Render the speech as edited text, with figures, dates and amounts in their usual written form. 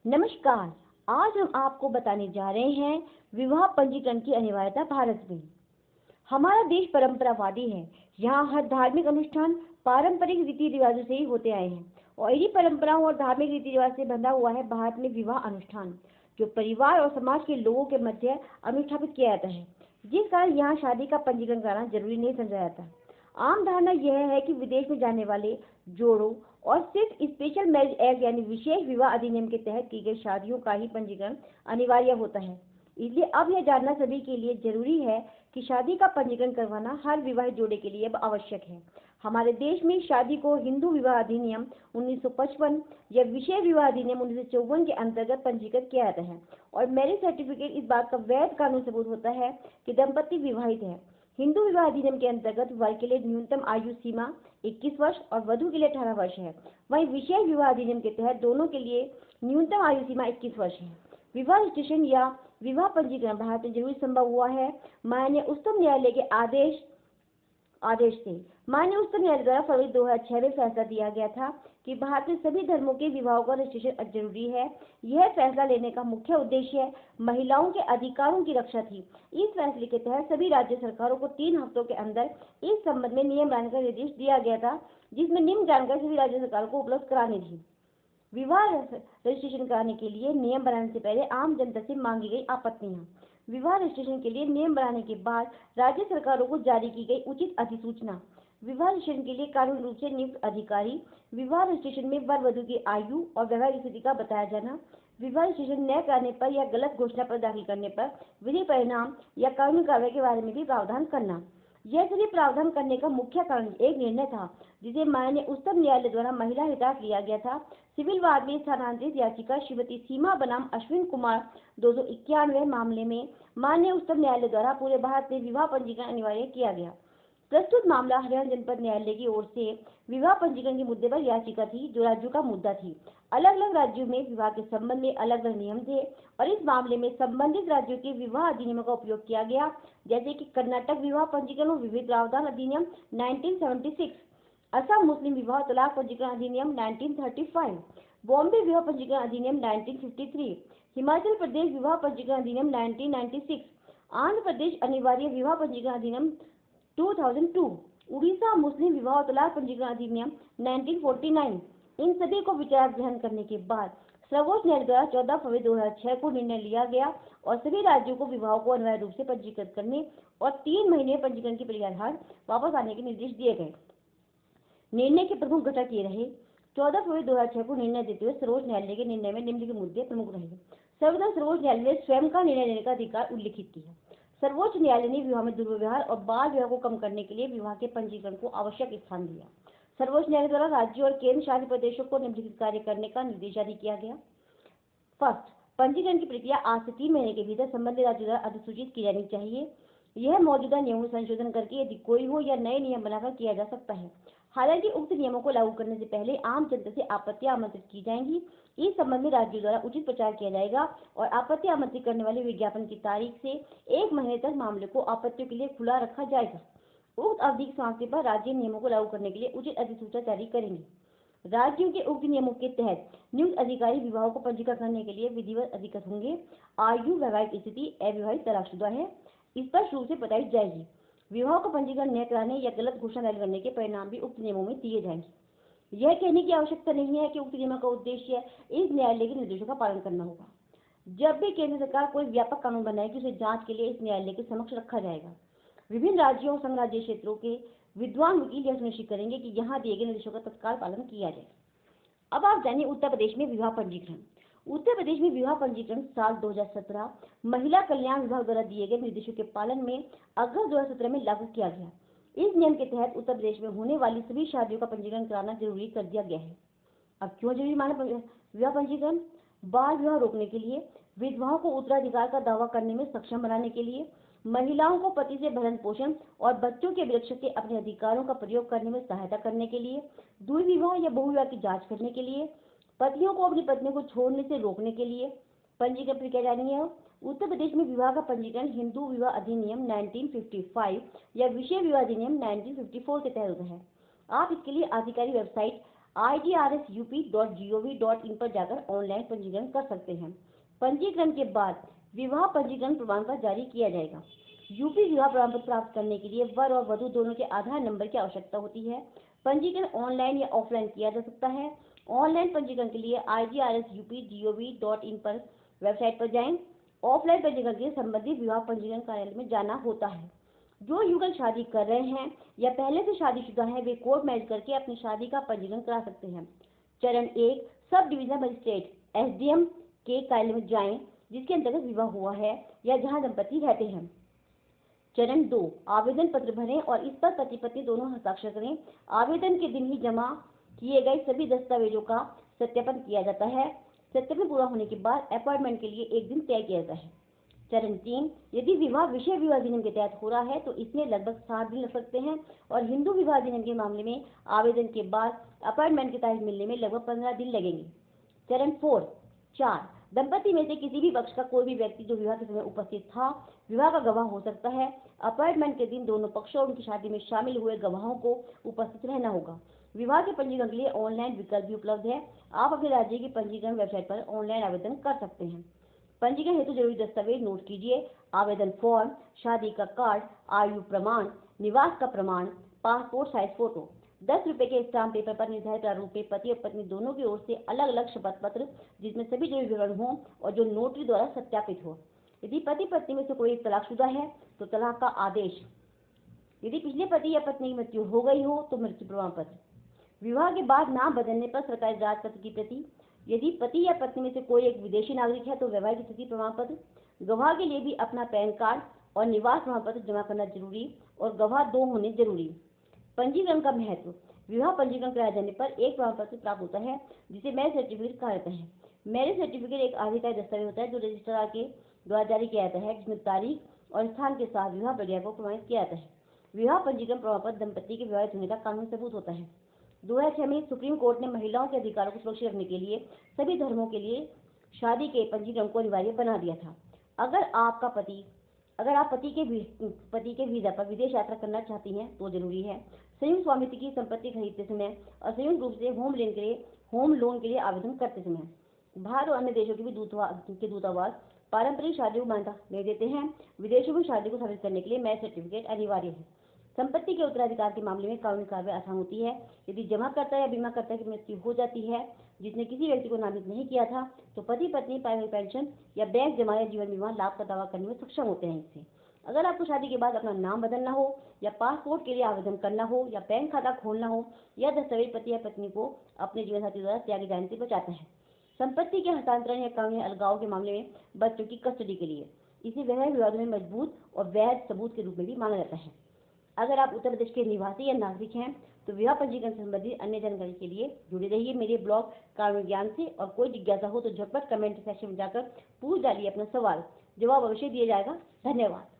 नमस्कार। आज हम आपको बताने जा रहे हैं विवाह पंजीकरण की अनिवार्यता भारत में। हमारा देश परंपरावादी है। यहाँ हर धार्मिक अनुष्ठान पारंपरिक रीति रिवाजों से ही होते आए हैं और इन्हीं परंपराओं और धार्मिक रीति रिवाज से बंधा हुआ है भारत में विवाह अनुष्ठान, जो परिवार और समाज के लोगों के मध्य अनुष्ठापित किया जाता है, जिस कारण यहाँ शादी का पंजीकरण कराना जरूरी नहीं समझा जाता। आम धारणा यह है कि विदेश में जाने वाले जोड़ों और सिर्फ स्पेशल मैरिज एक्ट यानी विशेष विवाह अधिनियम के तहत की गई शादियों का ही पंजीकरण अनिवार्य होता है। इसलिए अब यह जानना सभी के लिए जरूरी है कि शादी का पंजीकरण करवाना हर विवाहित जोड़े के लिए अब आवश्यक है। हमारे देश में शादी को हिंदू विवाह अधिनियम 1955 या विशेष विवाह अधिनियम 1954 के अंतर्गत पंजीकृत किया जाता है और मैरिज सर्टिफिकेट इस बात का वैध कानून सबूत होता है कि दंपति विवाहित है। हिंदू विवाह अधिनियम के अंतर्गत वर के लिए न्यूनतम आयु सीमा 21 वर्ष और वधु के लिए 18 वर्ष है। वहीं विशेष विवाह अधिनियम के तहत दोनों के लिए न्यूनतम आयु सीमा 21 वर्ष है। विवाह रजिस्ट्रेशन या विवाह पंजीकरण भारत में जरूरी संभव हुआ है माननीय उच्चतम न्यायालय के आदेश से। माननीय उच्चतम न्यायालय द्वारा फरवरी 2006 में फैसला दिया गया था कि भारत में सभी धर्मों के विवाहों का रजिस्ट्रेशन जरूरी है। यह फैसला लेने का मुख्य उद्देश्य महिलाओं के अधिकारों की रक्षा थी। इस फैसले के तहत सभी राज्य सरकारों को 3 हफ्तों के अंदर इस संबंध में नियम बनाने का निर्देश दिया गया था, जिसमें निम्न जानकारी सभी राज्य सरकारों को उपलब्ध करानी थी। विवाह रजिस्ट्रेशन कराने के लिए नियम बनाने से पहले आम जनता से मांगी गई आपत्तियां। विवाह रजिस्ट्रेशन के लिए नियम बनाने के बाद राज्य सरकारों को जारी की गई उचित अधिसूचना। विवाह रजिस्ट्रेशन के लिए कानूनी रूप से नियुक्त अधिकारी। विवाह रजिस्ट्रेशन में वर वधु की आयु और वैवाहिक स्थिति का बताया जाना। विवाह रजिस्ट्रेशन न कराने पर या गलत घोषणा पर दाखिल करने पर विधि परिणाम या कानूनी कार्रवाई के बारे में भी प्रावधान करना। यह सभी प्रावधान करने का मुख्य कारण एक निर्णय था जिसे माननीय उच्चतम न्यायालय द्वारा महिला हितार्थ लिया गया था। सिविल वाद में स्थानांतरित याचिका श्रीमती सीमा बनाम अश्विन कुमार 291 मामले में माननीय उच्चतम न्यायालय द्वारा पूरे भारत में विवाह पंजीकरण अनिवार्य किया गया। प्रस्तुत मामला हरियाणा जनपद न्यायालय की ओर से विवाह पंजीकरण के मुद्दे पर याचिका थी, जो राज्यों का मुद्दा थी। अलग अलग राज्यों में विवाह के संबंध में अलग अलग नियम थे और इस मामले में संबंधित राज्यों के विवाह अधिनियमों का उपयोग किया गया, जैसे कि कर्नाटक विवाह पंजीकरण और विविध प्रावधान अधिनियम 1976, असम मुस्लिम विवाह तलाक पंजीकरण अधिनियम 1935, बॉम्बे विवाह पंजीकरण अधिनियम 1953, हिमाचल प्रदेश विवाह पंजीकरण अधिनियम 1996, आंध्र प्रदेश अनिवार्य विवाह पंजीकरण अधिनियम 2002, उड़ीसा मुस्लिम विवाह और तलाक पंजीकरण अधिनियम 1949। इन सभी को विचार ग्रहण करने के बाद सर्वोच्च न्यायालय द्वारा 14 फरवरी 2006 को निर्णय लिया गया और सभी राज्यों को विवाह को अनिवार्य रूप से पंजीकृत करने और 3 महीने पंजीकरण की प्रक्रिया वापस आने के निर्देश दिए गए। निर्णय के प्रमुख घटक ये रहे। 14 फरवरी 2006 को निर्णय देते हुए सर्वोच्च न्यायालय के निर्णय में निम्नलिखित मुद्दे प्रमुख रहे। सर्वप्रथम सर्वोच्च न्यायालय ने स्वयं का निर्णय लेने का अधिकार उल्लिखित किया। सर्वोच्च न्यायालय ने विवाह में दुर्व्यवहार और बाल विवाह को कम करने के लिए विवाह के पंजीकरण को आवश्यक स्थान दिया। सर्वोच्च न्यायालय द्वारा राज्यों और केंद्र शासित प्रदेशों को निम्नलिखित कार्य करने का निर्देश जारी किया गया। फर्स्ट, पंजीकरण की प्रक्रिया आज से 3 महीने के भीतर संबंधित राज्य द्वारा अधिसूचित की जानी चाहिए। यह मौजूदा नियमों में संशोधन करके यदि कोई हो या नए नियम बनाकर किया जा सकता है। हालांकि उक्त नियमों को लागू करने से पहले आम जनता से आपत्तियां आमंत्रित की जाएंगी। इस संबंध में राज्यों द्वारा उचित प्रचार किया जाएगा और आपत्ति आमंत्रित करने वाले विज्ञापन की तारीख से 1 महीने तक मामले को आपत्तियों के लिए खुला रखा जाएगा। उक्त अवधि की समाप्ति पर राज्य नियमों को लागू करने के लिए उचित अधिसूचना जारी करेंगे। राज्यों के उक्त नियमों के तहत नियुक्त अधिकारी विवाहों को पंजीकृत करने के लिए विधिवत अधिकृत होंगे। आयु, वैवाहिक स्थिति, अविवाहित, तलाकशुदा है, स्पष्ट रूप से बताई जाएगी। विवाह को पंजीकरण न कराने या गलत घोषणा जारी करने के परिणाम भी उक्त नियमों में दिए जाएंगे। यह कहने की आवश्यकता नहीं है कि उक्त नियमों का उद्देश्य इस न्यायालय के निर्देशों का पालन करना होगा। जब भी केंद्र सरकार कोई व्यापक कानून बनाएगी, उसे जांच के लिए इस न्यायालय के समक्ष रखा जाएगा। विभिन्न राज्यों और संघ राज्य क्षेत्रों के विद्वान वकील यह सुनिश्चित करेंगे कि यहाँ दिए गए निर्देशों का तत्काल पालन किया जाए। अब आप जानिए उत्तर प्रदेश में विवाह पंजीकरण। उत्तर प्रदेश में विवाह पंजीकरण साल 2017 महिला कल्याण विभाग द्वारा दिए गए निर्देशों के पालन में अगस्त 2017 में लागू किया गया। इस नियम के तहत उत्तर प्रदेश में होने वाली सभी शादियों का पंजीकरण कराना जरूरी कर दिया गया है। अब क्यों जरूरी माना विवाह पंजीकरण? बाल विवाह रोकने के लिए, विधवाओं को उत्तराधिकार का दावा करने में सक्षम बनाने के लिए, महिलाओं को पति से भरण पोषण और बच्चों के वृक्ष के अपने अधिकारों का प्रयोग करने में सहायता करने के लिए, दुर्विवाह या बहुविवाह की जांच करने के लिए, पतियों को अपनी पत्नियों को छोड़ने से रोकने के लिए पंजीकरण प्रक्रिया जानी है। उत्तर प्रदेश में विवाह का पंजीकरण हिंदू विवाह अधिनियम 1955 या विशेष विवाह अधिनियम 1954 के तहत होता है। आप इसके लिए आधिकारिक वेबसाइट igrup.gov.in पर जाकर ऑनलाइन पंजीकरण कर सकते हैं। पंजीकरण के बाद विवाह पंजीकरण प्रमाण पत्र जारी किया जाएगा। यूपी विवाह प्रमाण पत्र प्राप्त करने के लिए वर और वधू दोनों के आधार नंबर की आवश्यकता होती है। पंजीकरण ऑनलाइन या ऑफलाइन किया जा सकता है। ऑनलाइन पंजीकरण के लिए igrup.gov.in पर वेबसाइट पर जाएं। ऑफलाइन पंजीकरण के लिए संबंधित विवाह पंजीकरण कार्यालय में जाना होता है। जो युगल शादी कर रहे हैं या पहले से शादीशुदा है वे कोर्ट मैरिज करके अपनी शादी का पंजीकरण करा सकते हैं। चरण 1 सब डिवीजनल मजिस्ट्रेट एसडीएम के कार्यालय में जाएं जिसके अंतर्गत विवाह हुआ है या जहां दंपति रहते हैं। चरण 2 आवेदन पत्र भरें और इस पर पति पत्नी दोनों हस्ताक्षर करें। आवेदन के दिन ही जमा किए गए सभी दस्तावेजों का सत्यापन किया जाता है। सत्यापन पूरा होने के बाद अपॉइंटमेंट के लिए एक दिन तय किया जाता है। चरण 3 यदि विवाह विषय विवाह अधिनियम के तहत हो रहा है तो इसमें लगभग 7 दिन लग सकते हैं और हिंदू विवाह अधिनियम के मामले में आवेदन के बाद अपॉइंटमेंट की तारीख मिलने में लगभग 15 दिन लगेंगे। चरण 4 दंपति में से किसी भी पक्ष का कोई भी व्यक्ति जो विवाह के समय उपस्थित था विवाह का गवाह हो सकता है। अपॉइंटमेंट के दिन दोनों पक्षों और उनकी शादी में शामिल हुए गवाहों को उपस्थित रहना होगा। विवाह के पंजीकरण के लिए ऑनलाइन विकल्प भी उपलब्ध है। आप अपने राज्य की पंजीकरण वेबसाइट पर ऑनलाइन आवेदन कर सकते हैं। पंजीकरण हेतु जरूरी दस्तावेज नोट कीजिए। आवेदन फॉर्म, शादी का कार्ड, आयु प्रमाण, निवास का प्रमाण, पासपोर्ट साइज फोटो। 10 रुपए के स्टाम्प पेपर पर निर्धारित प्रारूप में पति और पत्नी दोनों की ओर से अलग अलग शपथ पत्र जिसमें सभी जरूरी विवरण हों और जो नोटरी द्वारा सत्यापित हो। यदि पति पत्नी में से कोई एक तलाकशुदा है तो तलाक का आदेश। यदि पिछले पति या पत्नी की मृत्यु हो गई हो तो मृत्यु प्रमाण पत्र। विवाह के बाद नाम बदलने पर सरकारी जांच पत्र की प्रति। यदि पति या पत्नी में से कोई एक विदेशी नागरिक है तो वैवाहिक स्थिति प्रमाण पत्र। गवाह के लिए भी अपना पैन कार्ड और निवास प्रमाण पत्र जमा करना जरूरी और गवाह 2 होने जरूरी। पंजीकरण का महत्व। विवाह पंजीकरण कराए जाने पर एक प्रमाण पत्र प्राप्त होता है जिसे मैरिज सर्टिफिकेट कहा जाता है। मैरिज सर्टिफिकेट एक आधिकारिक दस्तावेज होता है जो रजिस्ट्रार के द्वारा जारी किया जाता है जिसमें तारीख और स्थान के साथ विवाह प्रक्रिया को प्रमाणित किया जाता है। विवाह पंजीकरण प्रमाण पत्र दंपति के विवाहित होने का कानूनी सबूत होता है। 2006 में सुप्रीम कोर्ट ने महिलाओं के अधिकारों को सुरक्षित रखने के लिए सभी धर्मों के लिए शादी के पंजीकरण को अनिवार्य बना दिया था। अगर आप पति के वीजा पर विदेश यात्रा करना चाहती हैं तो जरूरी है। संयुक्त स्वामित्व की संपत्ति खरीदते समय और संयुक्त रूप से होम लोन के लिए आवेदन करते समय। भारत और अन्य देशों के भी दूतावास पारंपरिक शादी को मान्यता नहीं देते हैं। विदेशों में शादी को स्थापित करने के लिए मैरिज सर्टिफिकेट अनिवार्य है। संपत्ति के उत्तराधिकार के मामले में कानूनी कार्रवाई आसान होती है। यदि जमाकर्ता या बीमाकर्ता की मृत्यु हो जाती है जिसने किसी व्यक्ति को नामित नहीं किया था तो पति पत्नी पारिवारिक पेंशन या बैंक जमा या जीवन बीमा लाभ का दावा करने में सक्षम होते हैं। इससे अगर आपको शादी के बाद अपना नाम बदलना हो या पासपोर्ट के लिए आवेदन करना हो या बैंक खाता खोलना हो या दस्तावेज पति या पत्नी को अपने जीवन साथी द्वारा त्यागे जाने से बचाता है। संपत्ति के हस्तांतरण या कानूनी अलगाव के मामले में बच्चों की कस्टडी के लिए इसे वैवाहिक विवादों में मजबूत और वैध सबूत के रूप में भी माना जाता है। अगर आप उत्तर प्रदेश के निवासी या नागरिक हैं तो विवाह पंजीकरण से संबंधित अन्य जानकारी के लिए जुड़े रहिए मेरे ब्लॉग कानूनी ज्ञान से। और कोई जिज्ञासा हो तो झटपट कमेंट सेक्शन में जाकर पूछ डालिए अपना सवाल, जवाब अवश्य दिया जाएगा। धन्यवाद।